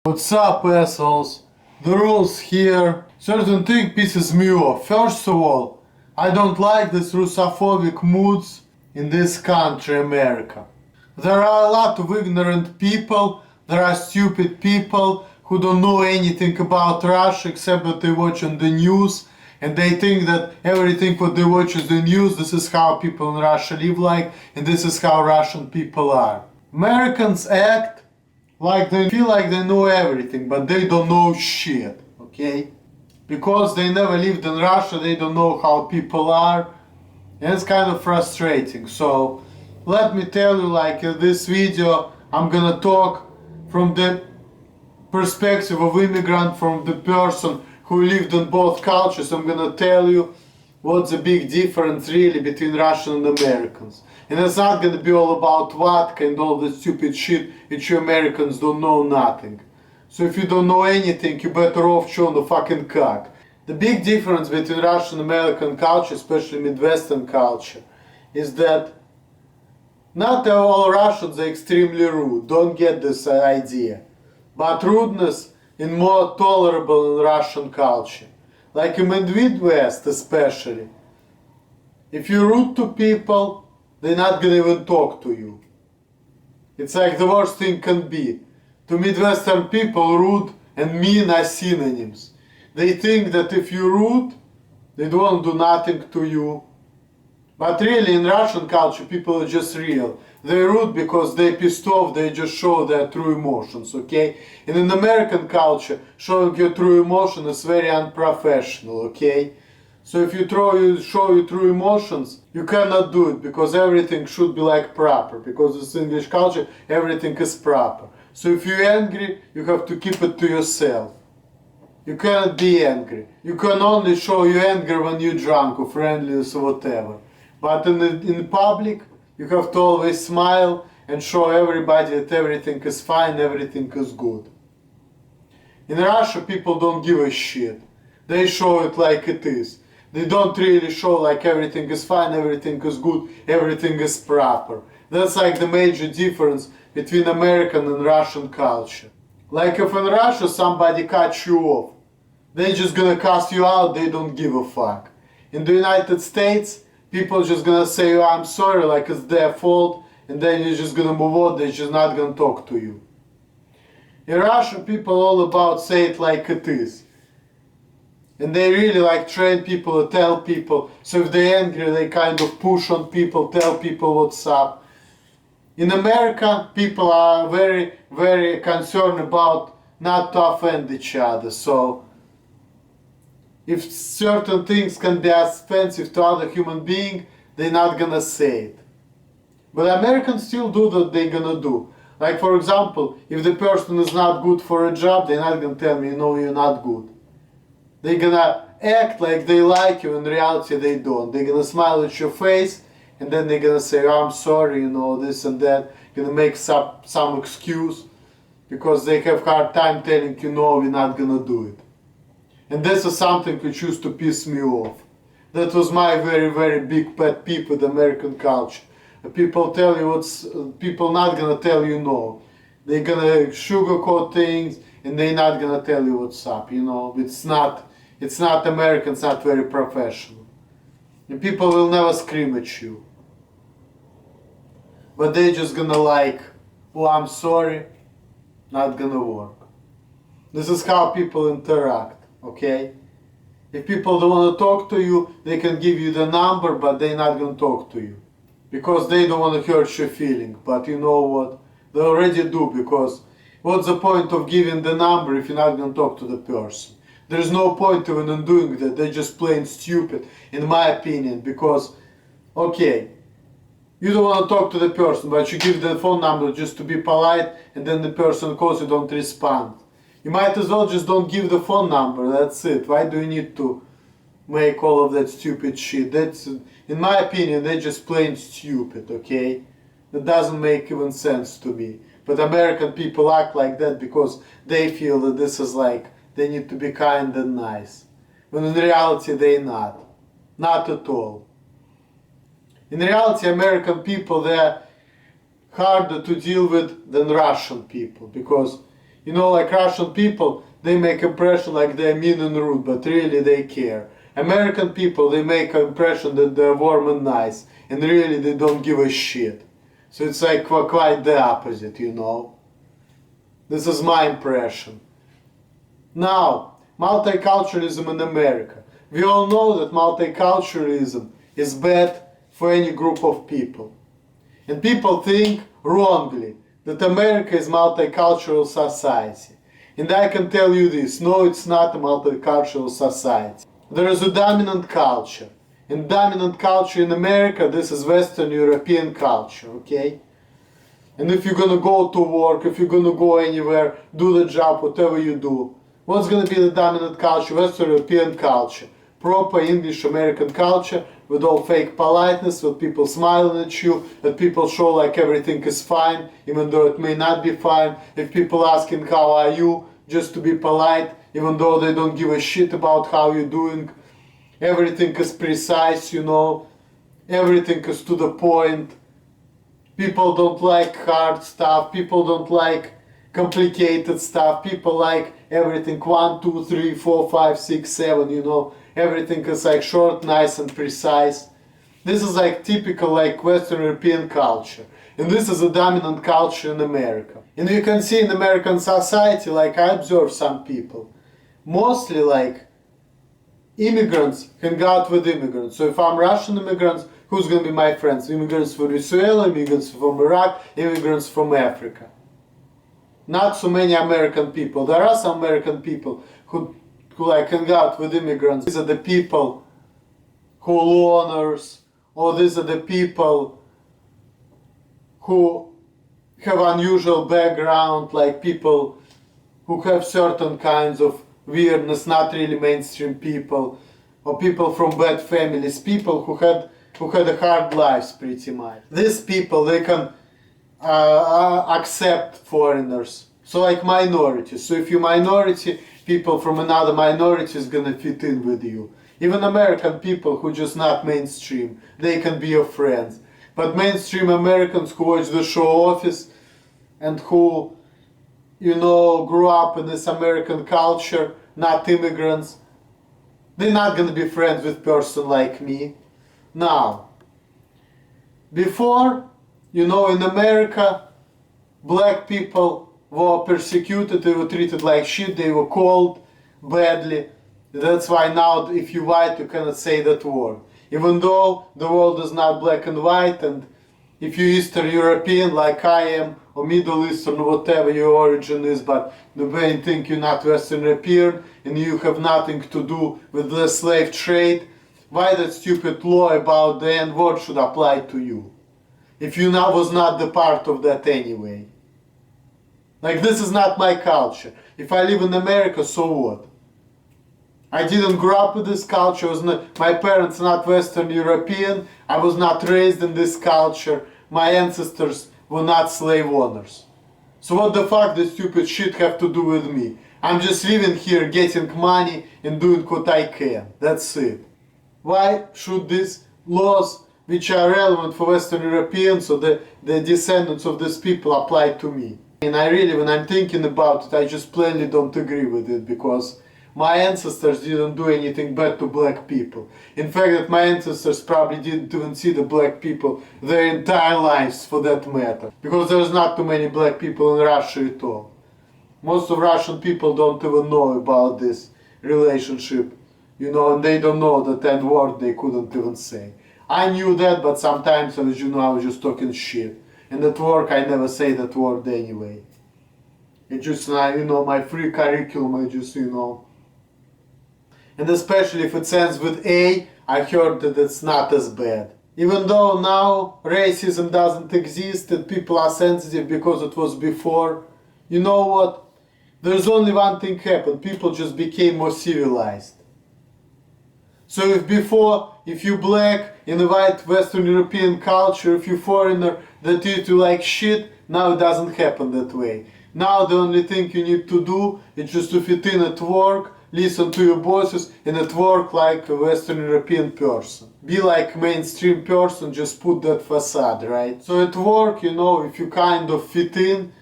What's up, assholes? The rules here. Certain thing pisses me off. First of all, I don't like these Russophobic moods in this country, America. There are a lot of ignorant people, there are stupid people who don't know anything about Russia except that they watch on the news, and they think that everything what they watch is the news, this is how people in Russia live like, and this is how Russian people are. Americans act like they feel like they know everything, but they don't know shit, okay? Because they never lived in Russia, they don't know how people are, and it's kind of frustrating. So let me tell you, like in this video, I'm gonna talk from the perspective of immigrant, from the person who lived in both cultures. I'm gonna tell you what's the big difference really between Russian and Americans. And it's not gonna be all about vodka and all the stupid shit which you Americans don't know nothing. So if you don't know anything, you better off chewing the fucking cock. The big difference between Russian and American culture, especially Midwestern culture, is that not all Russians are extremely rude. Don't get this idea. But rudeness is more tolerable in Russian culture. Like in the Midwest especially. If you're rude to people, they're not gonna even talk to you. It's like the worst thing can be. To Midwestern people, rude and mean are synonyms. They think that if you're rude, they don't do nothing to you. But really in Russian culture, people are just real. They're rude because they're pissed off, they just show their true emotions, okay? And in American culture, showing your true emotion is very unprofessional, okay? So if you show your true emotions, you cannot do it because everything should be like proper. Because it's English culture, everything is proper. So if you're angry, you have to keep it to yourself. You cannot be angry. You can only show your anger when you're drunk or friendly or whatever. But in public, you have to always smile and show everybody that everything is fine, everything is good. In Russia, people don't give a shit. They show it like it is. They don't really show like everything is fine, everything is good, everything is proper. That's like the major difference between American and Russian culture. Like if in Russia somebody cuts you off, they're just gonna cast you out, they don't give a fuck. In the United States, people just gonna say, oh, I'm sorry, like it's their fault, and then you're just gonna move on, they're just not gonna talk to you. In Russia, people all about say it like it is. And they really like train people to tell people, so if they're angry, they kind of push on people, tell people what's up. In America, people are very, very concerned about not to offend each other, so if certain things can be offensive to other human being, they're not gonna say it. But Americans still do what they're gonna do. Like for example, if the person is not good for a job, they're not gonna tell me, no, you're not good. They're gonna act like they like you, in reality they don't. They're gonna smile at your face, and then they're gonna say, oh, I'm sorry, you know, this and that. Gonna make some excuse, because they have hard time telling you, no, we're not gonna do it. And this is something which used to piss me off. That was my very, very big pet peeve with American culture. People tell you people not gonna tell you no. They're gonna sugarcoat things, and they're not gonna tell you what's up, you know. It's not American, it's not very professional. And people will never scream at you. But they're just gonna like, oh, I'm sorry, not gonna work. This is how people interact. Okay? If people don't want to talk to you, they can give you the number, but they're not going to talk to you. Because they don't want to hurt your feeling. But you know what? They already do, because what's the point of giving the number if you're not going to talk to the person? There's no point even in doing that. They're just plain stupid, in my opinion, because, okay, you don't want to talk to the person, but you give the phone number just to be polite, and then the person calls, you don't respond. You might as well just don't give the phone number, that's it. Why do you need to make all of that stupid shit? That's, in my opinion, they're just plain stupid, okay? That doesn't make even sense to me. But American people act like that because they feel that this is like, they need to be kind and nice. When in reality they're not. Not at all. In reality, American people, they're harder to deal with than Russian people, because You know, like Russian people, they make impression like they're mean and rude, but really they care. American people, they make an impression that they're warm and nice, and really they don't give a shit. So it's like quite the opposite, you know. This is my impression. Now, multiculturalism in America. We all know that multiculturalism is bad for any group of people. And people think wrongly that America is a multicultural society. And I can tell you this, no, it's not a multicultural society. There is a dominant culture. And dominant culture in America, this is Western European culture, okay? And if you're gonna go to work, if you're gonna go anywhere, do the job, whatever you do, what's gonna be the dominant culture? Western European culture. Proper English American culture with all fake politeness, with people smiling at you, that people show like everything is fine, even though it may not be fine. If people asking how are you, just to be polite, even though they don't give a shit about how you're doing. Everything is precise, you know, everything is to the point. People don't like hard stuff, people don't like complicated stuff, people like everything 1, 2, 3, 4, 5, 6, 7, you know. Everything is like short, nice and precise. This is like typical like Western European culture. And this is a dominant culture in America. And you can see in American society, like I observe some people, mostly like immigrants hang out with immigrants. So if I'm Russian immigrants, who's going to be my friends? Immigrants from Venezuela, immigrants from Iraq, immigrants from Africa. Not so many American people. There are some American people who like hang out with immigrants. These are the people who are loners, or these are the people who have unusual background, like people who have certain kinds of weirdness, not really mainstream people, or people from bad families, people who had a hard lives pretty much. These people, they can accept foreigners. So like minorities. So if you're minority, people from another minority is gonna fit in with you. Even American people who just not mainstream, they can be your friends. But mainstream Americans who watch the show Office and who, you know, grew up in this American culture, not immigrants, they're not gonna be friends with person like me. Now, before, you know, in America, black people were persecuted, they were treated like shit, they were called badly. That's why now if you're white you cannot say that word. Even though the world is not black and white, and if you're Eastern European like I am, or Middle Eastern, whatever your origin is, but the main thing you're not Western European and you have nothing to do with the slave trade, why that stupid law about the N-word should apply to you? If you was not the part of that anyway. Like, this is not my culture. If I live in America, so what? I didn't grow up with this culture. My parents not Western European. I was not raised in this culture. My ancestors were not slave owners. So what the fuck does stupid shit have to do with me? I'm just living here, getting money and doing what I can. That's it. Why should these laws, which are relevant for Western Europeans or the descendants of these people, apply to me? And I really, when I'm thinking about it, I just plainly don't agree with it, because my ancestors didn't do anything bad to black people. In fact, that my ancestors probably didn't even see the black people their entire lives, for that matter. Because there's not too many black people in Russia at all. Most of Russian people don't even know about this relationship, you know, and they don't know that N-word they couldn't even say. I knew that, but sometimes, as you know, I was just talking shit. And at work, I never say that word anyway. It just, you know, my free curriculum, I just, you know. And especially if it ends with A, I heard that it's not as bad. Even though now racism doesn't exist and people are sensitive because it was before, you know what? There's only one thing happened. People just became more civilized. So if before, if you black in a white Western European culture, if you foreigner, they treat you like shit, now it doesn't happen that way. Now the only thing you need to do is just to fit in at work, listen to your bosses, and at work like a Western European person. Be like mainstream person, just put that facade, right? So at work, you know, if you kind of fit in,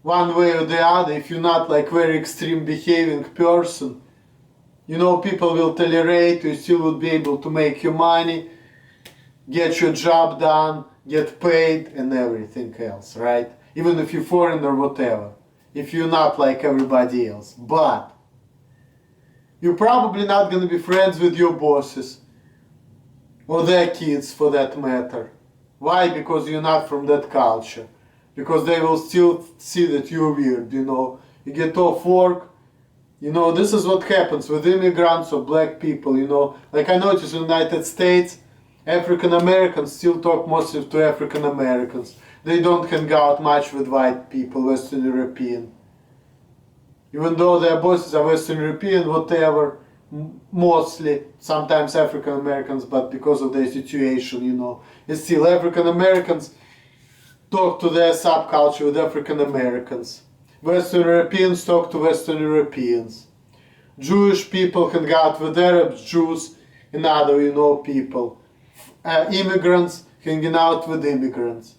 one way or the other. If you're not like very extreme behaving person, you know, people will tolerate you, still would be able to make your money, get your job done, get paid and everything else, right? Even if you're foreign or whatever, if you're not like everybody else. But you're probably not going to be friends with your bosses or their kids for that matter. Why? Because you're not from that culture. Because they will still see that you're weird, you know. You get off work, you know, this is what happens with immigrants or black people, you know. Like I noticed in the United States, African Americans still talk mostly to African Americans. They don't hang out much with white people, Western European. Even though their bosses are Western European, whatever, mostly, sometimes African Americans, but because of their situation, you know, it's still African Americans talk to their subculture with African Americans. Western Europeans talk to Western Europeans. Jewish people hang out with Arabs, Jews, and other, you know, people. Immigrants hanging out with immigrants.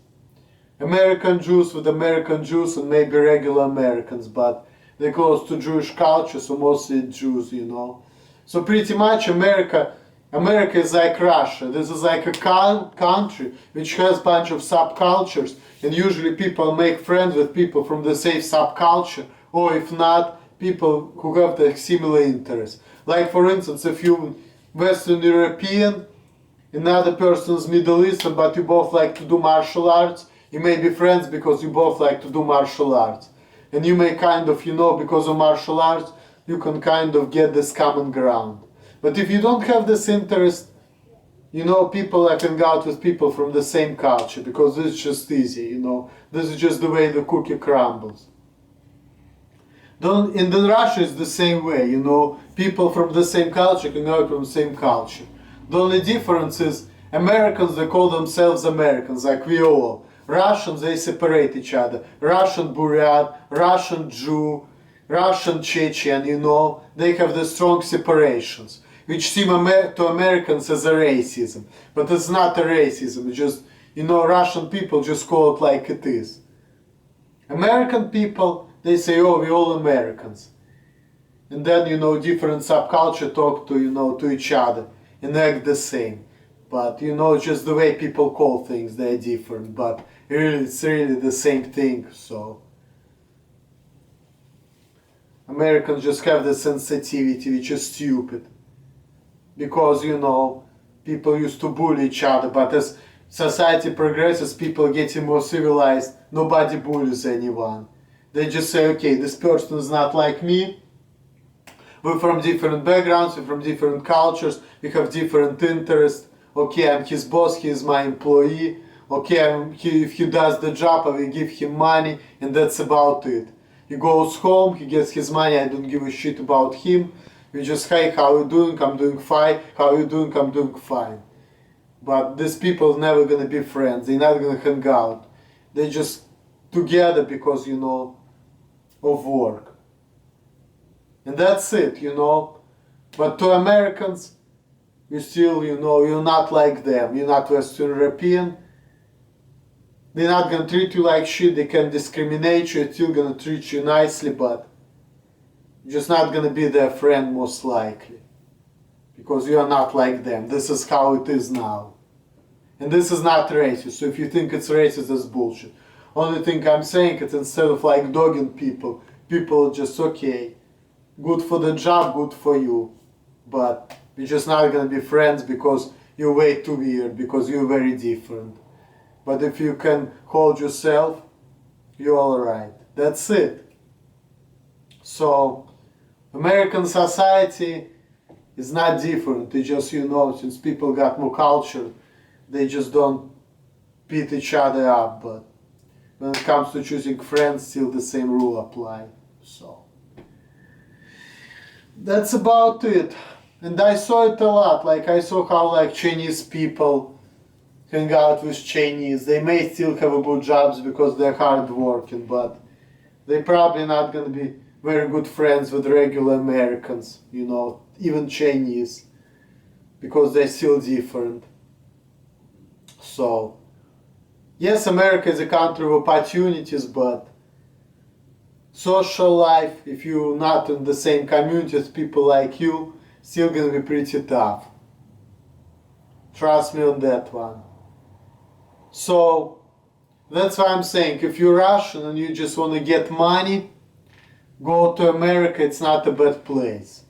American Jews with American Jews and maybe regular Americans, but they're close to Jewish culture, so mostly Jews, you know. So pretty much America is like Russia. This is like a country which has a bunch of subcultures, and usually people make friends with people from the same subculture, or if not, people who have the similar interests. Like for instance, if you're Western European, another person's Middle Eastern, but you both like to do martial arts, you may be friends because you both like to do martial arts. And you may kind of, you know, because of martial arts, you can kind of get this common ground. But if you don't have this interest, you know, people hang out with people from the same culture because it's just easy, you know. This is just the way the cookie crumbles. In Russia it's the same way, you know. People from the same culture hang out from the same culture. The only difference is Americans, they call themselves Americans, like we all. Russians, they separate each other. Russian Buryat, Russian Jew, Russian Chechen, you know, they have the strong separations, which seem to Americans as a racism. But it's not a racism, it's just, you know, Russian people just call it like it is. American people, they say, oh, we're all Americans. And then, you know, different subculture talk to, you know, to each other and act the same. But, you know, just the way people call things, they're different. But really, it's really the same thing, so. Americans just have the sensitivity, which is stupid. Because, you know, people used to bully each other, but as society progresses, people getting more civilized, nobody bullies anyone. They just say, okay, this person is not like me, we're from different backgrounds, we're from different cultures, we have different interests. Okay, I'm his boss, he is my employee. Okay, if he does the job, I will give him money, and that's about it. He goes home, he gets his money, I don't give a shit about him. We just, hey, how you doing? I'm doing fine. How you doing? I'm doing fine. But these people are never gonna be friends. They're not gonna hang out. They're just together because, you know, of work. And that's it, you know. But to Americans, you still, you know, you're not like them. You're not Western European. They're not gonna treat you like shit. They can discriminate you. They're still gonna treat you nicely, but you're just not gonna be their friend most likely. Because you are not like them. This is how it is now. And this is not racist. So if you think it's racist, that's bullshit. Only thing I'm saying is instead of like dogging people, people are just okay. Good for the job, good for you. But you're just not gonna be friends because you're way too weird, because you're very different. But if you can hold yourself, you're alright. That's it. So, American society is not different. They just, you know, since people got more culture, they just don't beat each other up. But when it comes to choosing friends, still the same rule apply. So, that's about it. And I saw it a lot. Like I saw how like Chinese people hang out with Chinese. They may still have good jobs because they're hard working, but they're probably not gonna be very good friends with regular Americans, you know, even Chinese, because they're still different. So, yes, America is a country of opportunities, but social life, if you're not in the same community as people like you, still gonna be pretty tough. Trust me on that one. So that's why I'm saying, if you're Russian and you just want to get money, go to America, it's not a bad place.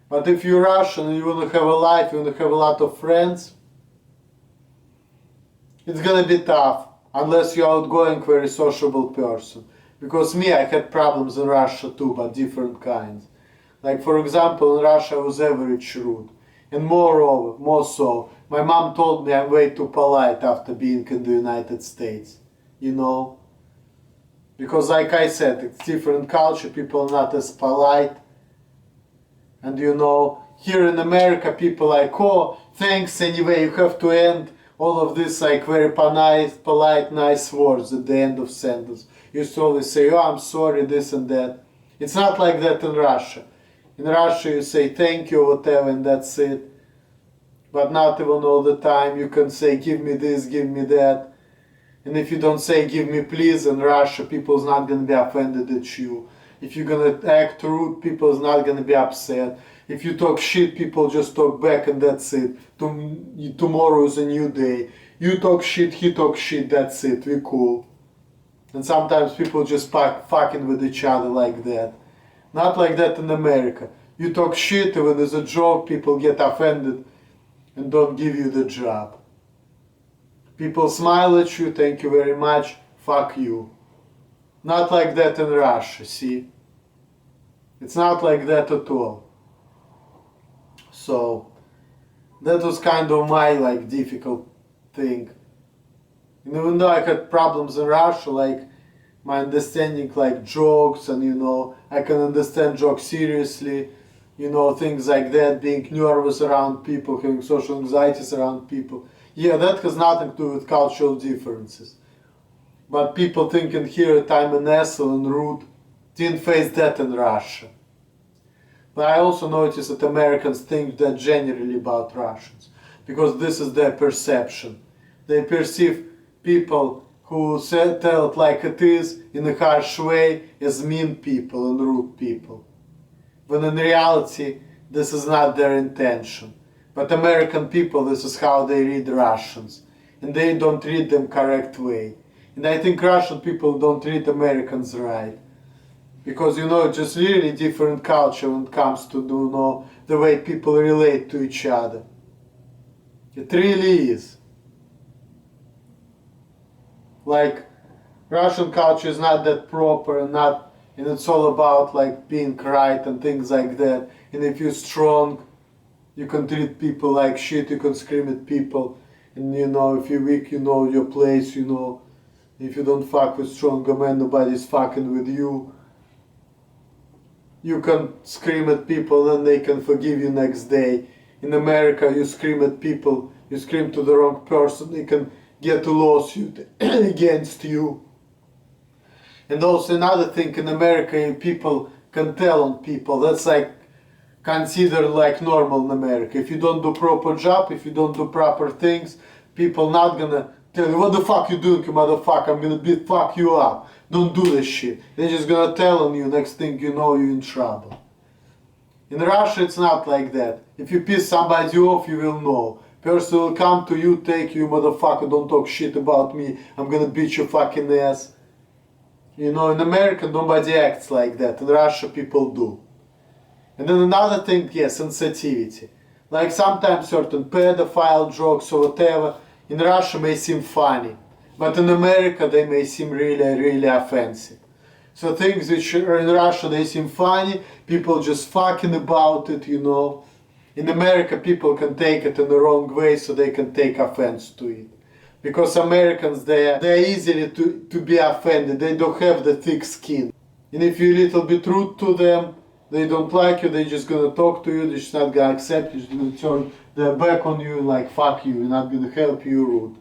But if you're Russian and you want to have a life, you want to have a lot of friends, it's gonna be tough, unless you're outgoing, very sociable person. Because me, I had problems in Russia too, but different kinds. Like for example, in Russia I was average rude. And moreover, more so, my mom told me I'm way too polite after being in the United States. You know? Because like I said, it's different culture, people are not as polite. And you know, here in America people like, oh, thanks anyway, you have to end all of this like very polite, nice words at the end of sentence. You used to always say, oh, I'm sorry, this and that. It's not like that in Russia. In Russia you say thank you or whatever and that's it. But not even all the time. You can say give me this, give me that. And if you don't say give me please in Russia, people's not gonna be offended at you. If you're gonna act rude, people's not gonna be upset. If you talk shit, people just talk back and that's it. Tomorrow is a new day. You talk shit, he talk shit, that's it, we cool. And sometimes people just fucking with each other like that. Not like that in America. You talk shit, even as a joke, people get offended and don't give you the job. People smile at you, thank you very much, fuck you. Not like that in Russia, see? It's not like that at all. So, that was kind of my like difficult thing. And even though I had problems in Russia, like my understanding like jokes and you know, I can understand jokes seriously, you know, things like that, being nervous around people, having social anxieties around people. Yeah, that has nothing to do with cultural differences. But people thinking here that I'm an asshole and rude, didn't face that in Russia. But I also notice that Americans think that generally about Russians, because this is their perception. They perceive people who tell it like it is in a harsh way as mean people and rude people. When in reality, this is not their intention. But American people, this is how they read Russians. And they don't read them correct way. And I think Russian people don't read Americans right. Because you know, it's just really different culture when it comes to you know, the way people relate to each other. It really is. Like, Russian culture is not that proper and it's all about like being right and things like that. And if you're strong, you can treat people like shit, you can scream at people. And you know, if you're weak, you know your place, you know. If you don't fuck with stronger men, nobody's fucking with you. You can scream at people and they can forgive you next day. In America, you scream at people, you scream to the wrong person, they can get a lawsuit against you. And also another thing, in America, people can tell on people. That's like considered like normal in America. If you don't do proper job, if you don't do proper things, people not gonna tell you, what the fuck you doing, you motherfucker, I'm gonna fuck you up. Don't do this shit. They're just gonna tell on you, next thing you know, you're in trouble. In Russia, it's not like that. If you piss somebody off, you will know. Person will come to you, take you, motherfucker, don't talk shit about me, I'm gonna beat your fucking ass. You know, in America, nobody acts like that. In Russia, people do. And then another thing, yes, sensitivity. Like sometimes certain pedophile jokes or whatever, in Russia may seem funny. But in America, they may seem really, really offensive. So things which are in Russia, they seem funny, people just fucking about it, you know. In America, people can take it in the wrong way, so they can take offense to it. Because Americans, they're easily to be offended, they don't have the thick skin. And if you're a little bit rude to them, they don't like you, they're just gonna talk to you, they're just not gonna accept you, they're gonna turn their back on you like fuck you, they're not gonna help you rude.